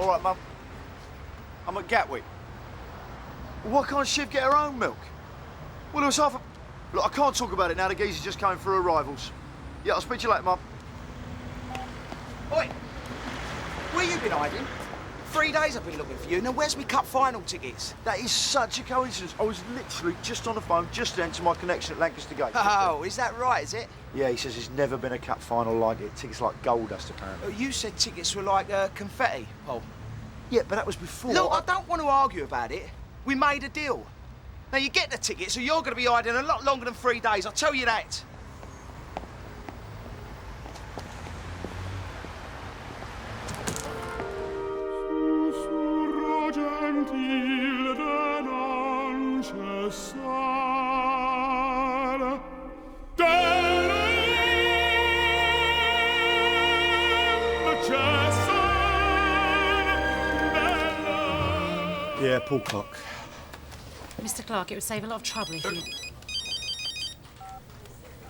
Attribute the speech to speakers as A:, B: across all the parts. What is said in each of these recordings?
A: All right, Mum. I'm at Gatwick. Why can't Shiv get her own milk? Well, it was half a... Look, I can't talk about it now. The geezer's just coming for arrivals. Yeah, I'll speak to you later, Mum.
B: Oi! Where you been hiding? 3 days I've been looking for you. Now, where's me cup final tickets?
A: That is such a coincidence. I was literally just on the phone just then to my connection at Lancaster Gate.
B: Oh, is that right, is it?
A: Yeah, he says there's never been a cup final like it. Tickets like gold dust, apparently.
B: You said tickets were like confetti, Paul.
A: Yeah, but that was before...
B: Look, I don't want to argue about it. We made a deal. Now, you get the tickets, so you're going to be hiding a lot longer than 3 days, I'll tell you that.
A: Yeah, Paul Clark.
C: Mr. Clark, it would save a lot of trouble if you...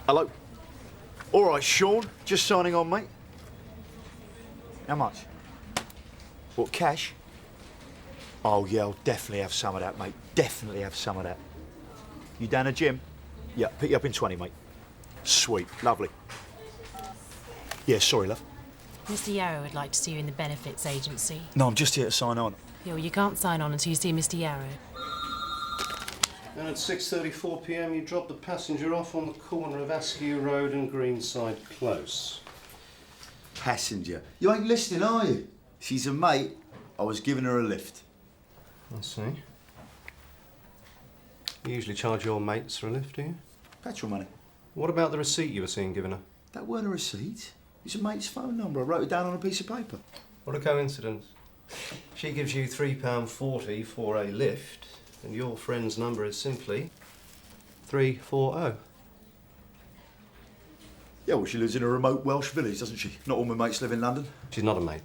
A: Hello. All right, Sean. Just signing on, mate. How much? What, cash? Oh, yeah, I'll definitely have some of that, mate. Definitely have some of that. You down the gym? Yeah, pick you up in 20, mate. Sweet. Lovely. Yeah, sorry, love.
C: Mr. Yarrow would like to see you in the benefits agency.
A: No, I'm just here to sign on.
C: Yeah, well, you can't sign on until you see Mr. Yarrow.
D: And at 6:34 p.m. you dropped the passenger off on the corner of Askew Road and Greenside Close.
E: Passenger? You ain't listening, are you? She's a mate. I was giving her a lift.
D: I see. You usually charge your mates for a lift, do you?
E: Petrol money.
D: What about the receipt you were seen giving her?
E: That weren't a receipt. It's a mate's phone number. I wrote it down on a piece of paper.
D: What a coincidence. She gives you £3.40 for a lift, and your friend's number is simply 340.
E: Yeah, well, she lives in a remote Welsh village, doesn't she? Not all my mates live in London.
D: She's not a mate.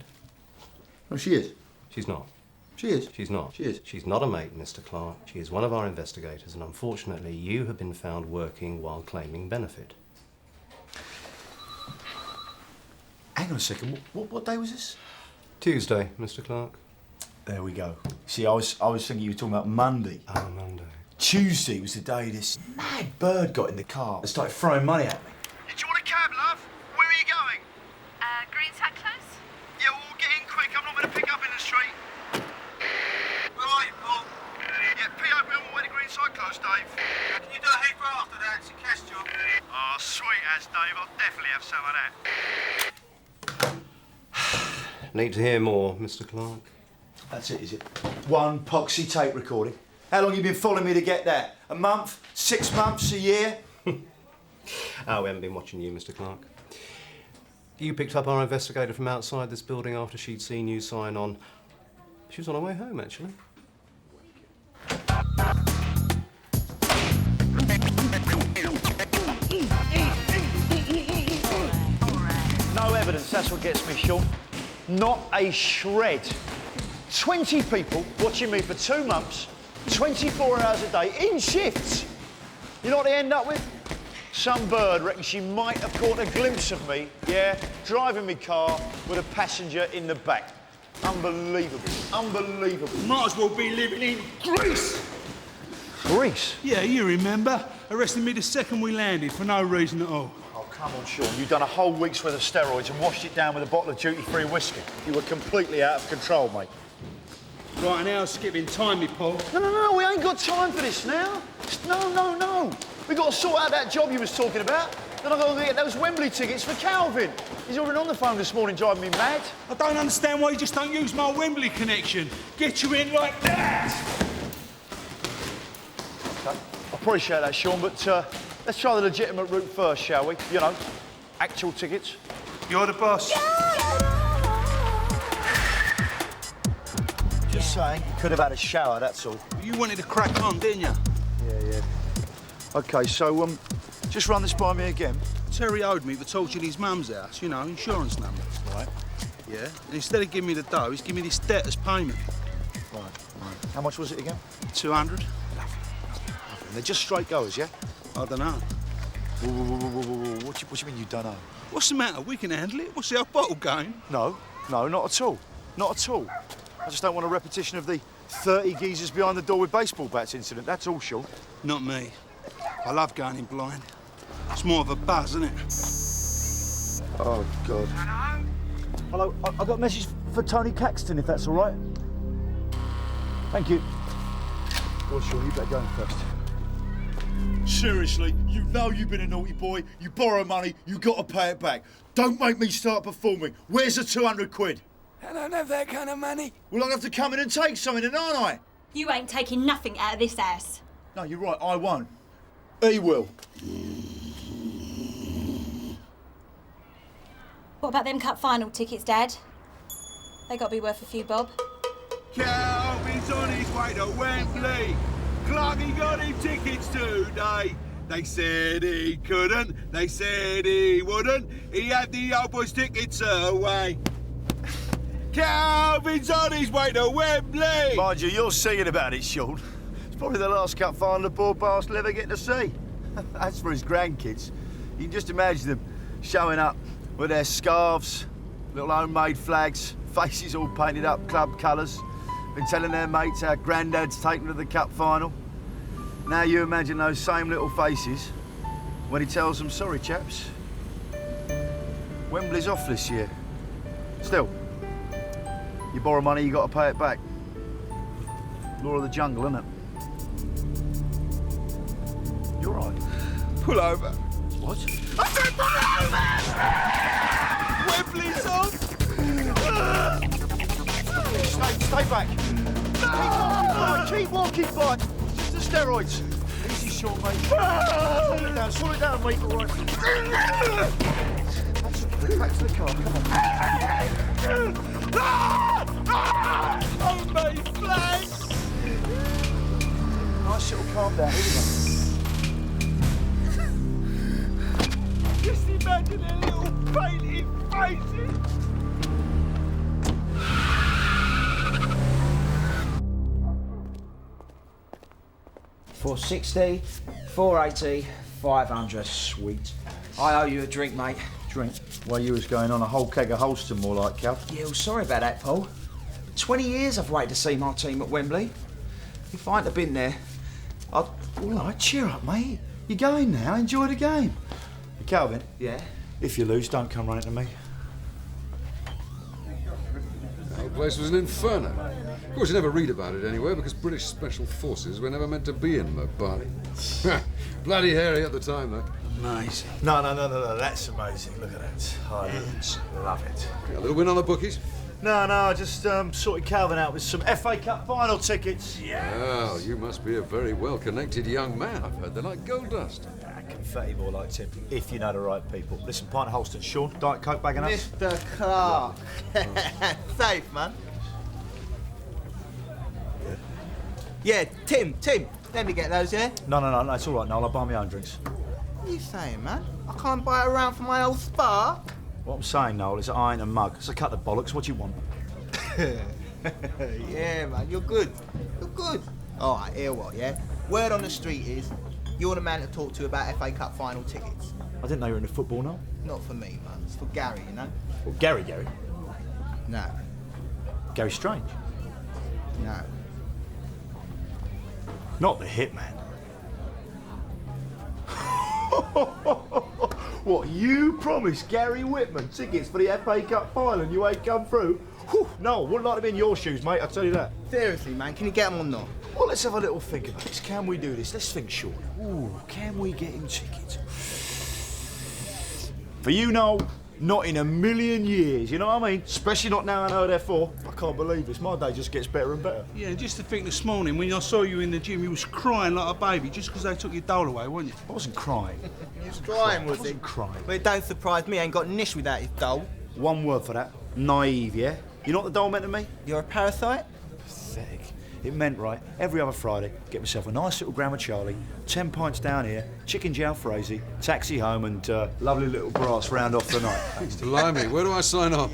E: No, she is.
D: She's not.
E: She is.
D: She's not.
E: She is.
D: She's not a mate, Mr. Clark. She is one of our investigators, and unfortunately, you have been found working while claiming benefit.
E: Hang on a second. What day was this?
D: Tuesday, Mr. Clark.
E: There we go. See, I was thinking you were talking about Monday.
D: Oh, Monday.
E: Tuesday was the day this mad bird got in the car and started throwing money at me.
A: Did you want a cab, love? Where are you going?
F: Greenside Close?
A: Yeah, well, get in quick. I'm not going to pick up in the street. Where are you, Paul? Yeah, PO, be on my way to Greenside Close, Dave. Can you do a Heathrow after that? It's a cash job. Oh, sweet as, Dave. I'll definitely have some of that.
D: Need to hear more, Mr. Clark.
E: That's it, is it? One poxy tape recording. How long have you been following me to get that? A month? 6 months? A year?
D: Oh, we haven't been watching you, Mr. Clark. You picked up our investigator from outside this building after she'd seen you sign on. She was on her way home, actually.
A: No evidence, that's what gets me, Sean. Not a shred. 20 people watching me for 2 months, 24 hours a day, in shifts. You know what they end up with? Some bird reckons she might have caught a glimpse of me, yeah, driving me car with a passenger in the back. Unbelievable, unbelievable.
G: Might as well be living in Greece.
A: Greece?
G: Yeah, you remember. Arrested me the second we landed for no reason at all.
A: Oh, come on, Sean. You've done a whole week's worth of steroids and washed it down with a bottle of duty-free whiskey. You were completely out of control, mate.
G: Right, and how's skipping time, me, Paul?
A: No, we ain't got time for this now. No. We got to sort out that job you was talking about. Then I've got to get those Wembley tickets for Calvin. He's already on the phone this morning driving me mad.
G: I don't understand why you just don't use my Wembley connection. Get you in like that!
A: Okay, I appreciate that, Sean, but let's try the legitimate route first, shall we? You know, actual tickets.
G: You're the boss.
A: Just saying, you could have had a shower, that's all.
G: You wanted to crack on, didn't you?
A: Yeah. OK, so, just run this by me again.
G: Terry owed me for torching his mum's house, you know, insurance number.
A: Right.
G: Yeah, and instead of giving me the dough, he's giving me this debt as payment.
A: Right. How much was it again?
G: 200.
A: Lovely. They're just straight goers, yeah?
G: I don't know.
A: Whoa. What do you mean you don't know?
G: What's the matter? We can handle it. What's the old bottle going?
A: No, not at all. Not at all. I just don't want a repetition of the 30 geezers behind the door with baseball bats incident. That's all, Sean.
G: Not me. I love going in blind. It's more of a buzz, isn't it?
A: Oh, God. Hello, I got a message for Tony Caxton, if that's all right. Thank you. Well, Sean, you better go in first. Seriously, you know you've been a naughty boy. You borrow money, you got to pay it back. Don't make me start performing. Where's the 200 quid?
H: I don't have that kind of money.
A: Well, I'll have to come in and take something, then, aren't I?
I: You ain't taking nothing out of this house.
A: No, you're right, I won't. He will.
I: What about them cup final tickets, Dad? They got to be worth a few bob.
G: Calvin's on his way to Wembley. Clarky got him tickets today. They said he couldn't, they said he wouldn't. He had the old boy's tickets away. Calvin's on his way to Wembley.
A: Mind you, you're singing about it, Sean. It's probably the last cup final the poor bastard will ever get to see. As for his grandkids, you can just imagine them showing up with their scarves, little homemade flags, faces all painted up, club colours, been telling their mates how Grandad's taken to the cup final. Now you imagine those same little faces when he tells them, sorry chaps, Wembley's off this year. Still, you borrow money, you got to pay it back. Law of the jungle, isn't it? You're right.
G: Pull over.
A: What?
G: I said pull over! Wembley's on!
A: Stay back. Keep walking, bud. It's just the steroids. Easy, Sean, mate. Slow it down, mate. All right. Back to the car. Come on.
G: Homemade flags!
A: Nice little calm down. Here we go.
G: Just imagine their little painted faces.
B: $460, $480, $500. Sweet. I owe you a drink, mate.
A: Drink. While you was going on, a whole keg of Holston, more like, Cal.
B: Yeah, well, sorry about that, Paul. 20 years I've waited to see my team at Wembley. If I hadn't have been there, I'd...
A: All right, cheer up, mate. You're going now. Enjoy the game. Calvin.
B: Yeah?
A: If you lose, don't come running to me.
J: The place was an inferno. Of course, you never read about it anywhere because British Special Forces were never meant to be in Mobile. Bloody hairy at the time, though.
G: Amazing.
A: No, that's amazing. Look at that. I love it.
J: A little win on the bookies?
A: No, I just sorted Calvin out with some FA Cup final tickets.
J: Well, you must be a very well-connected young man. I've heard they're like gold dust.
A: Confetti more like Tim, if you know the right people. Listen, pint of Holston. Sean, Diet Coke bagging up.
B: Mr. Clark. Safe, man. Yeah, Tim, let me get those, yeah?
A: No, it's all right, Noel. I'll buy my own drinks.
B: What are you saying, man? I can't buy it around for my old spa?
A: What I'm saying, Noel, is that I ain't a mug. So cut the bollocks. What do you want?
B: Yeah, man, you're good. You're good. All right, hear what, yeah? Word on the street is you're the man to talk to about FA Cup final tickets.
A: I didn't know you were into football, Noel.
B: Not for me, man. It's for Gary, you know?
A: Well, Gary.
B: No.
A: Gary Strange.
B: No.
A: Not the Hitman. What, you promised Gary Whitman tickets for the FA Cup final and you ain't come through? Whew, no, wouldn't like to be in your shoes, mate, I'll tell you that.
B: Seriously, man, can you get them or not?
A: Well, let's have a little think about this. Can we do this? Let's think, Sean. Ooh, can we get him tickets? For you, Noel, not in a million years, you know what I mean? Especially not now I know therefore. I can't believe this. My day just gets better and better.
G: Yeah, just to think this morning when I saw you in the gym, you was crying like a baby just because they took your doll away, weren't you?
A: I wasn't crying.
B: He was crying, was
A: I wasn't crying.
B: But it don't surprise me, I ain't got nish without his doll.
A: One word for that. Naive, yeah? You know what the doll meant to me?
B: You're a parasite?
A: Pathetic. It meant, right, every other Friday, get myself a nice little Grandma Charlie, 10 pints down here, chicken jalfrezi, taxi home and lovely little brass round off the night.
J: Blimey, where do I sign up?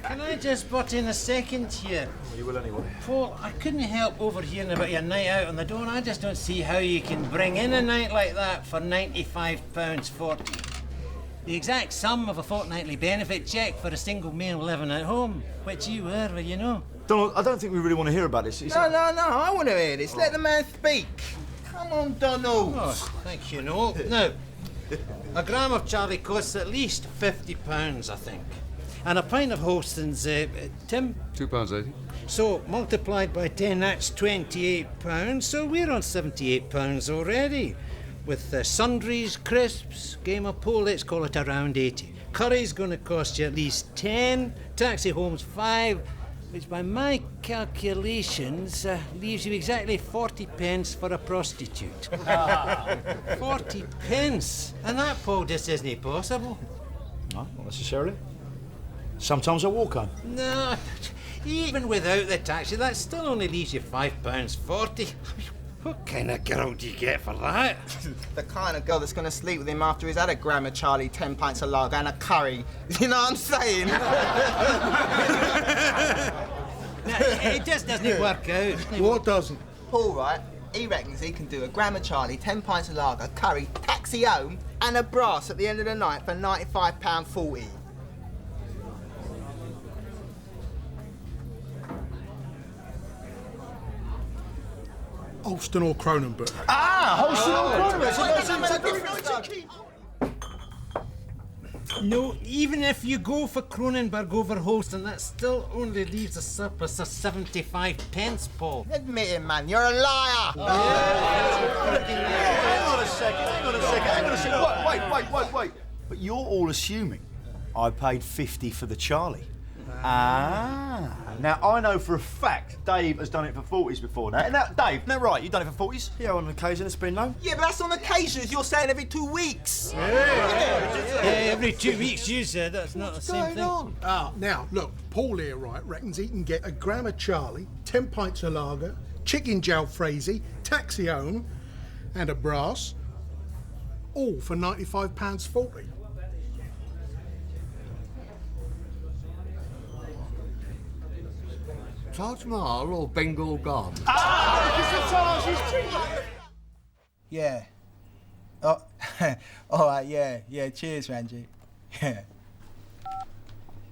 K: Can I just butt in a second here?
A: Well, you will anyway.
K: Paul, I couldn't help overhearing about your night out on the Don. I just don't see how you can bring in a night like that for £95.40. The exact sum of a fortnightly benefit cheque for a single male living at home, which you were, you know.
E: Donald, I don't think we really want to hear about this.
B: No, I want to hear this. Let the man speak. Come on, Donald.
K: Oh, thank you, no. Now, a gram of Charlie costs at least £50, I think. And a pint of Holston's, Tim?
J: £2.80.
K: So, multiplied by 10, that's £28. So we're on £78 already. With sundries, crisps, game of pool, let's call it around 80. Curry's going to cost you at least 10, taxi home's 5, which by my calculations leaves you exactly 40 pence for a prostitute. 40 pence? And that, Paul, just isn't possible.
E: No, not necessarily. Sometimes I walk home.
K: No, even without the taxi, that still only leaves you £5.40. What kind of girl do you get for that?
B: The kind of girl that's going to sleep with him after he's had a gram of Charlie, 10 pints of lager and a curry. You know what I'm saying?
K: No, it just doesn't work out.
L: What doesn't?
B: Paul, right, he reckons he can do a gram of Charlie, 10 pints of lager, curry, taxi home and a brass at the end of the night for £95.40.
L: Holston or Cronenberg?
E: Holston or Cronenberg.
K: No, even if you go for Cronenberg over Holston, that still only leaves a surplus of 75 pence, Paul.
B: Admit it, man, you're a liar!
E: Hang on a second. Wait. But you're all assuming I paid 50 for the Charlie. Now, I know for a fact Dave has done it for 40s before now. Isn't that, Dave, isn't that right? You've done it for 40s? Yeah, on occasion it's been low.
B: Yeah, but that's on occasions. You're saying every 2 weeks.
K: Every 2 weeks, you said. That's not the same thing.
L: Now, look, Paul here, right, reckons he can get a gram of Charlie, 10 pints of lager, chicken jalfrezi, taxi home, and a brass, all for £95.40.
M: Taj Mahal or Bengal Garden?
B: Yeah. Oh, all right, yeah, cheers, Ranji. Yeah.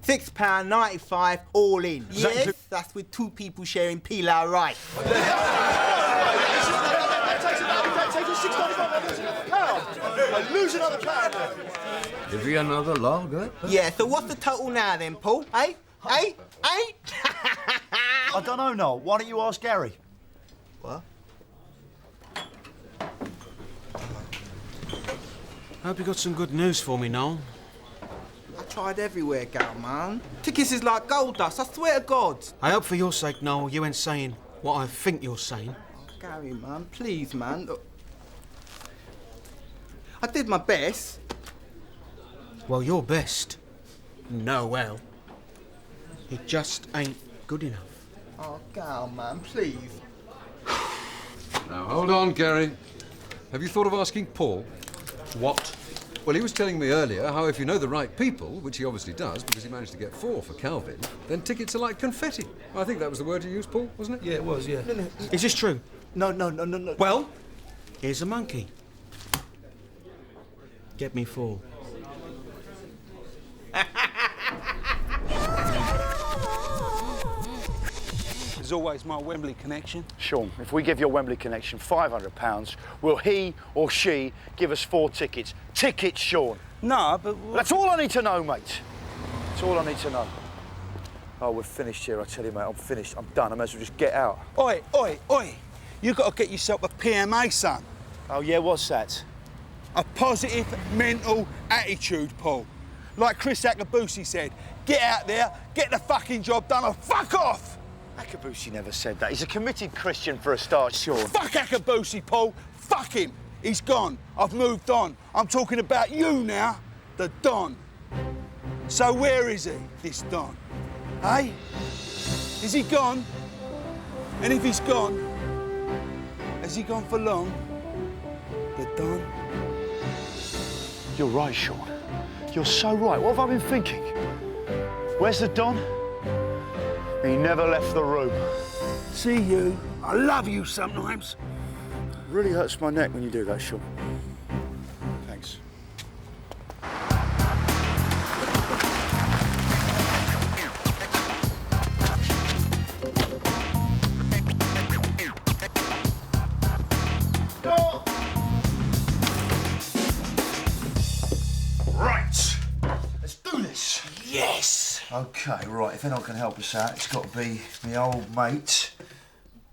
B: £6.95 all in. Yes, that's with 2 people sharing pilau rice.
E: I lose another pound.
M: Give you another lager?
B: Yeah, so what's the total now then, Paul? Eh?
E: I don't know, Noel. Why don't you ask Gary?
B: What?
K: I hope you got some good news for me, Noel.
B: I tried everywhere, Gal, man. Tickets is like gold dust, I swear to God.
K: I hope for your sake, Noel, you ain't saying what I think you're saying.
B: Gary, man, please, man. Look. I did my best.
K: Well, your best. Noel. It just ain't good enough.
B: Oh, Gal, man, please.
J: Now, hold on, Gary. Have you thought of asking Paul?
K: What?
J: Well, he was telling me earlier how if you know the right people, which he obviously does because he managed to get 4 for Calvin, then tickets are like confetti. I think that was the word you used, Paul, wasn't it?
K: Yeah, it was, yeah.
B: No.
K: Is this true?
E: No.
K: Well, here's a monkey. Get me 4.
N: There's always my Wembley connection.
A: Sean, if we give your Wembley connection £500, will he or she give us 4 tickets? Tickets, Sean.
N: No, but...
A: That's all I need to know, mate. That's all I need to know. Oh, we're finished here, I tell you, mate. I'm finished. I'm done. I may as well just get out.
N: Oi. You got to get yourself a PMA, son.
A: Oh, yeah, what's that?
N: A positive mental attitude, Paul. Like Chris Akabusi said, get out there, get the fucking job done, or fuck off!
A: Akabusi never said that. He's a committed Christian for a start, Sean.
N: Fuck Akabusi, Paul. Fuck him. He's gone. I've moved on. I'm talking about you now, the Don. So where is he, this Don? Hey? Is he gone? And if he's gone, has he gone for long? The Don?
A: You're right, Sean. You're so right. What have I been thinking? Where's the Don? He never left the room.
N: See you. I love you sometimes.
A: Really hurts my neck when you do that, Sean. Thanks.
E: OK, right, if anyone can help us out, it's got to be my old mate.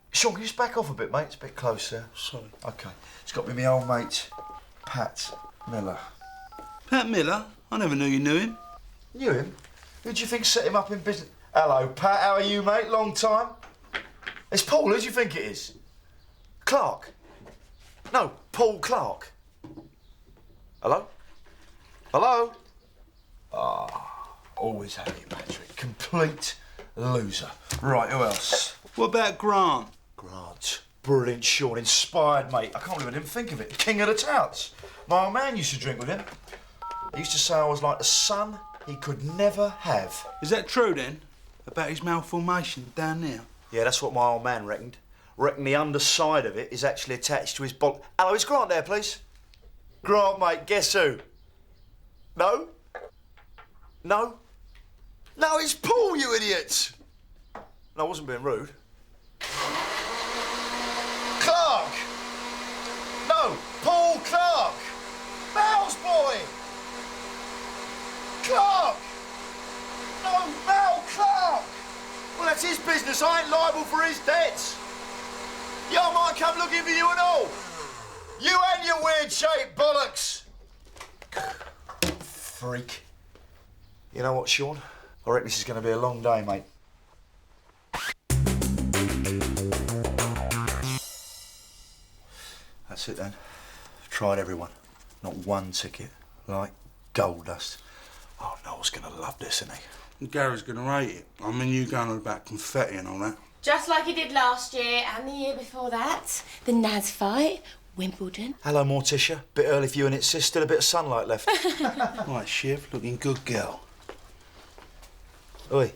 E: Sean, can you just back off a bit, mate? It's a bit close there.
N: Sorry.
E: OK. It's got to be my old mate, Pat Miller.
N: Pat Miller? I never knew you knew him.
E: Knew him? Who do you think set him up in business? Hello, Pat, how are you, mate? Long time. It's Paul, who do you think it is? Clark? No, Paul Clark. Hello? Hello? Ah, always have you, Patrick. Complete loser. Right, who else?
N: What about Grant?
E: Grant. Brilliant, Sean. Inspired, mate. I can't believe I didn't think of it. King of the touts. My old man used to drink with him. He used to say I was like the son he could never have.
N: Is that true, then? About his malformation down there?
E: Yeah, that's what my old man reckoned. Reckon the underside of it is actually attached to his body. Hello, is Grant there, please? Grant, mate, guess who? No? No? No, it's Paul, you idiots! No, I wasn't being rude. Clark! No, Paul Clark! Mal's boy! Clark! No, Mal Clark! Well, that's his business. I ain't liable for his debts. Yo, I might come looking for you and all. You and your weird-shaped bollocks. Freak. You know what, Sean? I reckon this is going to be a long day, mate. That's it then. Tried everyone. Not one ticket. Like gold dust. Oh, Noel's going to love this, isn't he?
N: Gary's going to rate it. I mean, you going on about confetti and all that.
O: Just like he did last year and the year before that. The Naz fight, Wimbledon.
E: Hello, Morticia. Bit early for you and it, sis. Still a bit of sunlight left.
N: Right, Shiv, looking good girl.
E: Oi.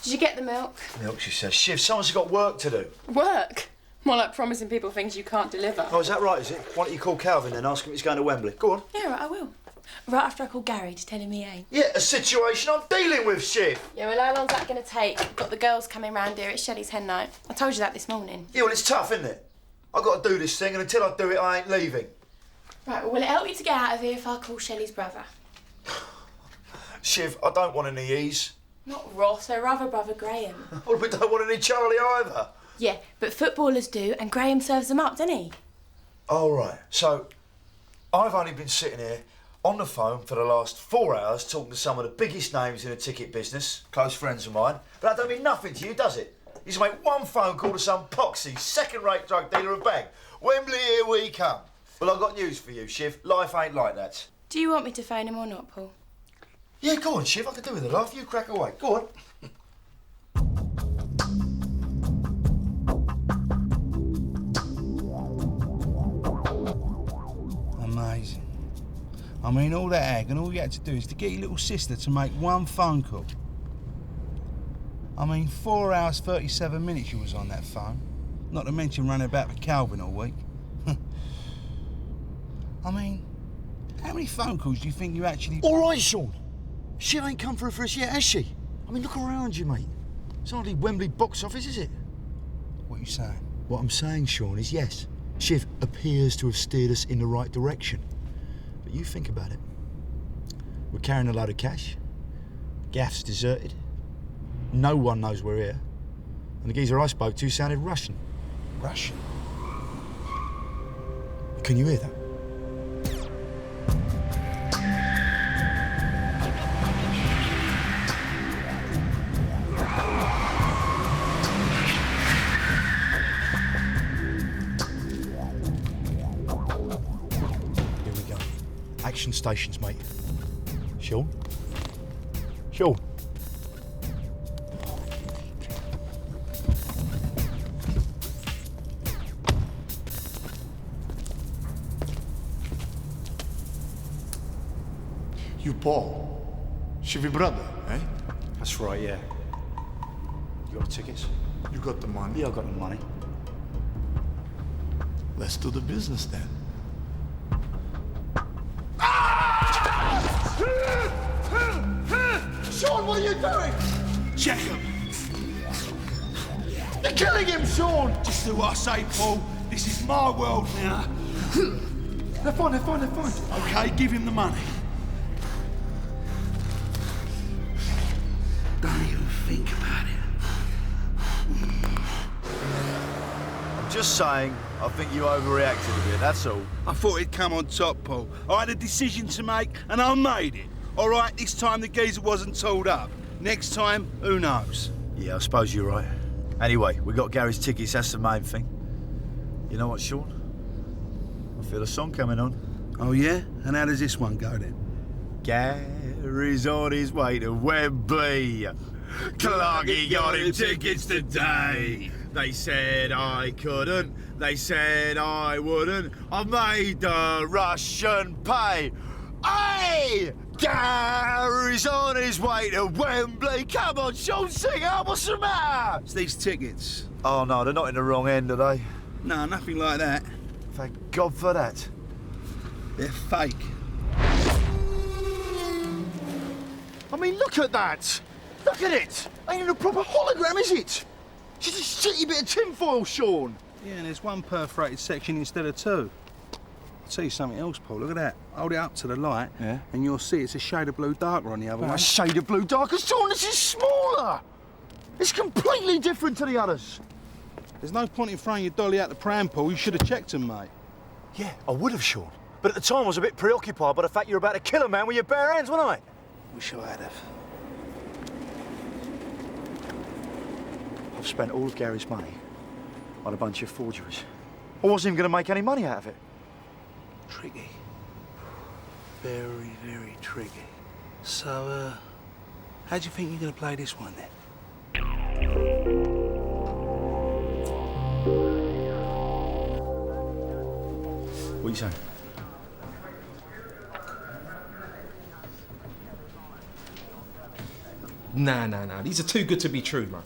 O: Did you get the milk?
E: Milk, she says. Shiv, someone's got work to do.
O: Work? More like promising people things you can't deliver.
E: Oh, is that right, is it? Why don't you call Calvin and ask him if he's going to Wembley? Go on.
O: Yeah, right, I will. Right after I call Gary to tell him he ain't.
E: Yeah, a situation I'm dealing with, Shiv.
O: Yeah, well, how long's that going to take? I've got the girls coming round here. It's Shelley's hen night. I told you that this morning.
E: Yeah, well, it's tough, isn't it? I've got to do this thing, and until I do it, I ain't leaving.
O: Right, well, will it help you to get out of here if I call Shelley's brother?
E: Shiv, I don't want any ease.
O: Not Ross, her other brother, Graham.
E: Well, we don't want any Charlie either.
O: Yeah, but footballers do, and Graham serves them up, doesn't he?
E: Oh, right. So, I've only been sitting here on the phone for the last 4 hours talking to some of the biggest names in the ticket business, close friends of mine, but that don't mean nothing to you, does it? You just make one phone call to some poxy, second-rate drug dealer and bang. Wembley, here we come. Well, I've got news for you, Shiv. Life ain't like that.
O: Do you want me to phone him or not, Paul?
E: Yeah, go on, Shiv. I could do with a laugh. You crack away. Go on.
N: Amazing. I mean, all that ag, and all you had to do is to get your little sister to make one phone call. I mean, 4 hours, 37 minutes you was on that phone. Not to mention running about with Calvin all week. I mean, how many phone calls do you think you actually...
E: All right, Sean. Shiv ain't come through for us yet, has she? I mean, look around you, mate. It's hardly Wembley box office, is it?
N: What are you saying?
E: What I'm saying, Sean, is yes. Shiv appears to have steered us in the right direction. But you think about it. We're carrying a load of cash. Gaff's deserted. No one knows we're here. And the geezer I spoke to sounded Russian.
N: Russian?
E: Can you hear that? Here we go. Action stations, mate. Sean? Sean?
P: You Paul, Shivi brother, eh?
E: That's right, yeah. You got the tickets?
P: You got the money?
E: Yeah, I got the money.
P: Let's do the business then.
E: Sean, what are you doing?
N: Check him.
E: You're killing him, Sean!
N: Just do what I say, Paul. This is my world now.
P: They're fine, they're fine, they're fine.
N: Okay, give him the money.
E: just saying, I think you overreacted a bit, that's all.
N: I thought it'd come on top, Paul. I had a decision to make, and I made it. All right, this time the geezer wasn't tooled up. Next time, who knows?
E: Yeah, I suppose you're right. Anyway, we got Gary's tickets, that's the main thing. You know what, Sean? I feel a song coming on.
N: Oh, yeah? And how does this one go, then?
E: Gary's on his way to Wembley. Clarky got him tickets today. They said I couldn't, they said I wouldn't. I made the Russian pay. Hey! Gary's on his way to Wembley. Come on, Sean, sing up. What's the matter?
N: It's these tickets.
E: Oh, no, they're not in the wrong end, are they?
N: No, nothing like that.
E: Thank God for that.
N: They're fake.
A: I mean, look at that. Look at it. Ain't even a proper hologram, is it? It's just a shitty bit of tinfoil, Sean.
N: Yeah, and there's one perforated section instead of two. I'll tell you something else, Paul. Look at that. Hold it up to the light,
A: yeah,
N: and you'll see it's a shade of blue darker on the other one.
A: A shade of blue darker, Sean, this is smaller. It's completely different to the others.
N: There's no point in throwing your dolly out the pram, Paul. You should have checked them, mate.
A: Yeah, I would have, Sean. But at the time, I was a bit preoccupied by the fact you were about to kill a man with your bare hands, wasn't I?
N: Wish I had have.
A: I've spent all of Gary's money on a bunch of forgeries. I wasn't even going to make any money out of it.
N: Tricky. Very, very tricky. So, how do you think you're going to play this one, then?
E: What are you saying?
Q: Nah. These are too good to be true, man.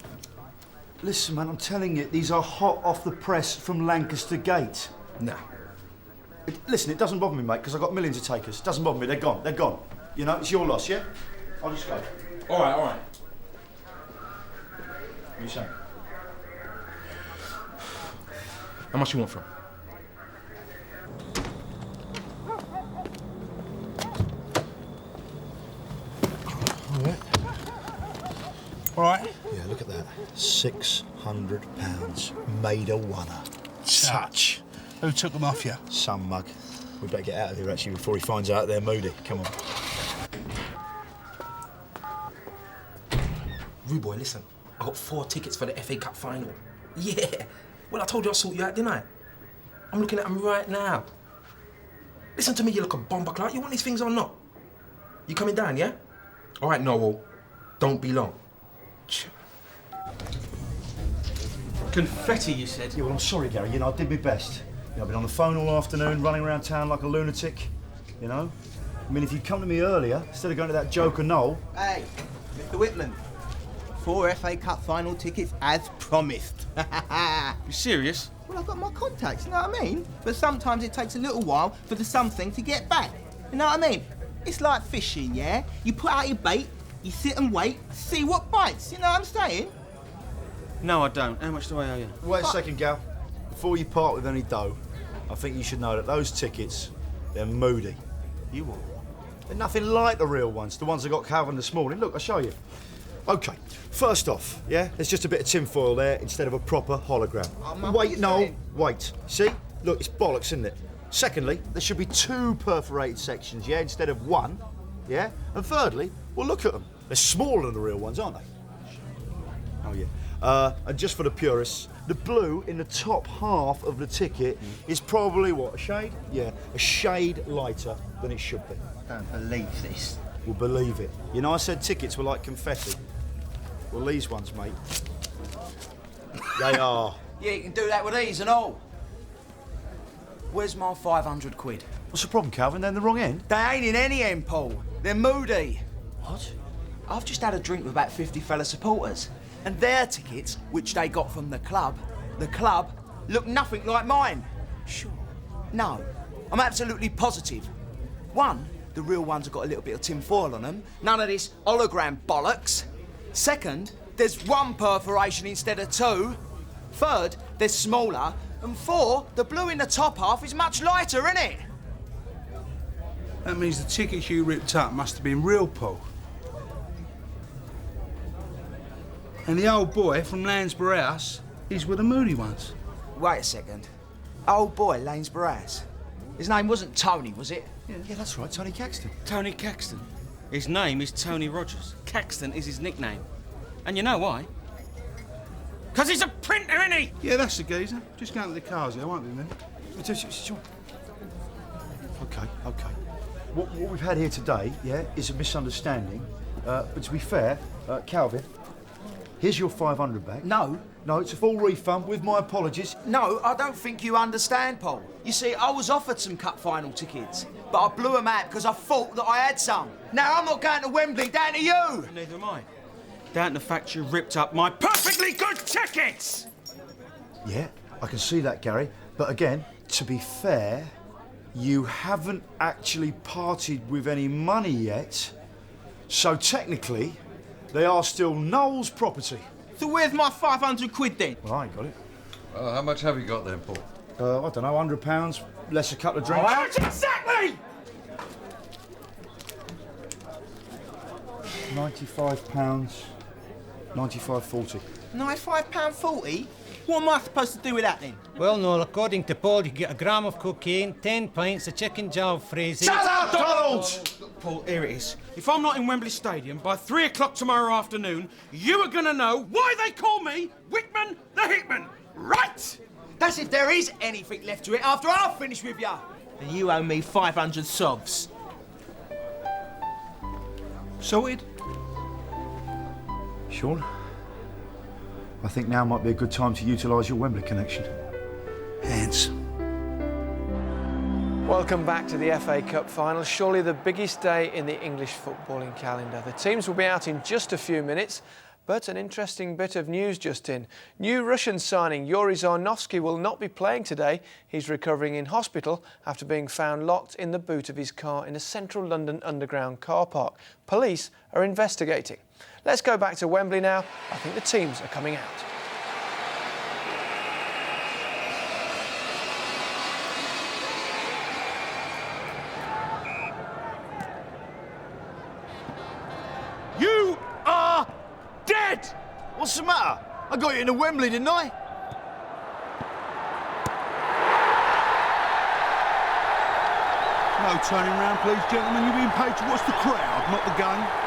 A: Listen, man, I'm telling you, these are hot off the press from Lancaster Gate.
Q: Nah.
A: Listen, it doesn't bother me, mate, because I've got millions of takers. Doesn't bother me, they're gone, they're gone. You know, it's your loss, yeah? I'll just go.
Q: All right.
A: What are you saying?
Q: How much you want from?
N: All right.
E: Yeah, look at that. £600 made a oneer.
N: Touch. Who took them off you?
E: Some mug. We better get out of here, actually, before he finds out they're moody. Come on.
Q: Rude boy, listen. I got 4 tickets for the FA Cup final. Yeah. Well, I told you I'd sort you out, didn't I? I'm looking at them right now. Listen to me, you look a bomber, Clark. You want these things or not? You coming down, yeah? All right, Noel. Don't be long.
A: Confetti, you said? Yeah, well, I'm sorry, Gary. You know, I did my best. You know, I've been on the phone all afternoon, running around town like a lunatic, you know? I mean, if you'd come to me earlier, instead of going to that joker Noel...
B: Hey, Mr. Whitman. 4 FA Cup final tickets as promised.
Q: You serious?
B: Well, I've got my contacts, you know what I mean? But sometimes it takes a little while for the something to get back. You know what I mean? It's like fishing, yeah? You put out your bait, you sit and wait, see what bites, you know what I'm saying?
Q: No, I don't. How much do I owe you?
E: Wait a second, Gal. Before you part with any dough, I think you should know that those tickets, they're moody.
Q: You what?
E: They're nothing like the real ones, the ones I got Calvin this morning. Look, I'll show you. OK, first off, yeah, there's just a bit of tinfoil there instead of a proper hologram. Wait, no, wait. See? Look, it's bollocks, isn't it? Secondly, there should be 2 perforated sections, yeah, instead of 1, yeah? And thirdly, well, look at them. They're smaller than the real ones, aren't they? Oh, yeah. And just for the purists, the blue in the top half of the ticket is probably, what, a shade? Yeah, a shade lighter than it should be.
B: I don't believe this.
E: Well, believe it. You know, I said tickets were like confetti. Well, these ones, mate, they are.
R: Yeah, you can do that with these and all. Where's my 500 quid?
E: What's the problem, Calvin? They're in the wrong end.
R: They ain't in any end, Paul. They're moody.
E: What?
R: I've just had a drink with about 50 fella supporters, and their tickets, which they got from the club, look nothing like mine. Sure. No, I'm absolutely positive. One, the real ones have got a little bit of tinfoil on them. None of this hologram bollocks. Second, there's 1 perforation instead of 2. Third, they're smaller. And 4, the blue in the top half is much lighter, innit?
N: That means the tickets you ripped up must have been real, Paul. And the old boy from Lansbury House, he's with the moody ones.
R: Wait a second. Old boy, Lane's Barras. His name wasn't Tony, was it?
E: Yeah, that's right, Tony Caxton.
S: Tony Caxton. His name is Tony Rogers. Caxton is his nickname. And you know why? Because he's a printer, isn't he?
N: Yeah, that's the geezer. Just going to the cars there, won't we, then?
E: Sure. OK. What we've had here today, yeah, is a misunderstanding. But to be fair, Calvin, here's your 500 back.
R: No.
E: No, it's a full refund with my apologies.
R: No, I don't think you understand, Paul. You see, I was offered some cup final tickets, but I blew them out because I thought that I had some. Now I'm not going to Wembley, down to you.
S: Neither am I. Down to the fact you ripped up my perfectly good tickets!
E: Yeah, I can see that, Gary. But again, to be fair, you haven't actually parted with any money yet. So technically, they are still Noel's property.
B: So where's my 500 quid then?
E: Well, I ain't got it.
J: How much have you got then, Paul?
E: I don't know, £100, less a couple of drinks.
S: How much exactly?
E: £95, 95.40.
B: £95.40? What am I supposed to do with that then?
K: Well, Noel, according to Paul, you get a gram of cocaine, 10 pints of chicken jalfrezi.
E: Shut up, Donald!
S: Paul, here it is. If I'm not in Wembley Stadium by 3 o'clock tomorrow afternoon, you are going to know why they call me Whitman the Hitman. Right?
R: That's if there is anything left to it after I've finished with you.
B: And you owe me 500 sovs.
N: Sorted?
E: Sean, I think now might be a good time to utilise your Wembley connection. Hands.
T: Welcome back to the FA Cup final, surely the biggest day in the English footballing calendar. The teams will be out in just a few minutes, but an interesting bit of news just in. New Russian signing Yuri Zarnovsky will not be playing today. He's recovering in hospital after being found locked in the boot of his car in a central London underground car park. Police are investigating. Let's go back to Wembley now. I think the teams are coming out.
N: You are dead!
E: What's the matter? I got you into Wembley, didn't I?
N: No turning round, please, gentlemen. You're being paid to watch the crowd, not the game.